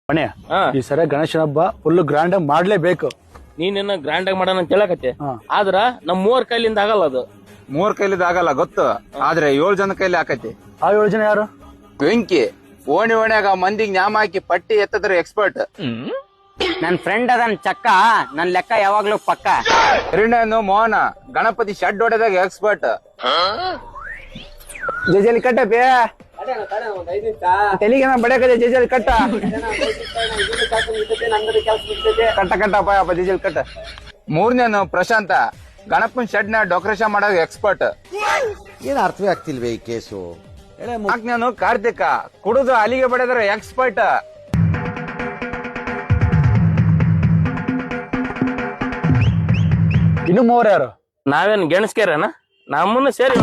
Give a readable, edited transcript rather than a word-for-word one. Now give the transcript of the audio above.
ಮನೆ ಹಾ. ಈ ಸರಿ ಗಣೇಶನ ಹಬ್ಬ ಫುಲ್ ಗ್ರ್ಯಾಂಡ್ ಆಗಿ ಮಾಡ್ಲೇಬೇಕು. ನೀನೇನ ಗ್ರ್ಯಾಂಡ್ ಆಗಿ ಮಾಡೋಣ ಅಂತ ಹೇಳಕತ್ತೆ ಹಾ. ಆದ್ರ ನಮ್ ಮೂವರ್ ಕೈಲಿಂದ ಆಗಲ್ಲ ಅದು. 3 ಕೈಲಿದ್ ಆಗಲ್ಲ ಗೊತ್ತು, ಆದ್ರೆ 7 ಜನ ಕೈಲಿ ಆಕತಿ. ಆ 7 ಜನ ಯಾರು? ವೆಂಕಿ ಓಣಿ ಓಣ್ಯಾಗ ಮಂದಿಗ್ ನ್ಯಾಮ ಹಾಕಿ ಪಟ್ಟಿ ಎತ್ತದ್ರ ಎಕ್ಸ್ಪರ್ಟ್. ನನ್ ಫ್ರೆಂಡ್ ಅದನ್ ಚಕ್ಕ, ನನ್ ಲೆಕ್ಕ ಯಾವಾಗ್ಲೂ ಪಕ್ಕ. ಎರಡನೇನು ಮೋಹನ ಗಣಪತಿ ಶೆಡ್ ಹೊಡೆದಾಗ ಎಕ್ಸ್ಪರ್ಟ್. ಜಜಲಿ ಕಟ್ಟಪೇ ತೆಲಿಗೆನ ಬಡಕದೆ ಜಜಲ್ ಕಟ್ಟ ಕಟ್ಟ ಕಟ್ಟಪ್ಪ ಜಜಲ್ ಕಟ್ಟ. 3ನೇನು ಪ್ರಶಾಂತ ಗಣಪನ್ ಶೆಡ್ ನ ಡೆಕೋರೇಷನ್ ಮಾಡೋದು ಎಕ್ಸ್ಪರ್ಟ್. ಏನ್ ಅರ್ಥವೇ ಆಗ್ತಿಲ್ವೇ ಈ ಕೇಸು? 4ನೇನು ಕಾರ್ತಿಕ ಕುಡಿದು ಅಲಿಗೆ ಬಡದ್ರ ಎಕ್ಸ್ಪರ್ಟ್. ಇನ್ನು 3 ಯಾರು? ನಾವೇನ್ ಗೆಣಸ್ಕೇರನ ನಮ್ಮನ್ನ ಸೇರಿ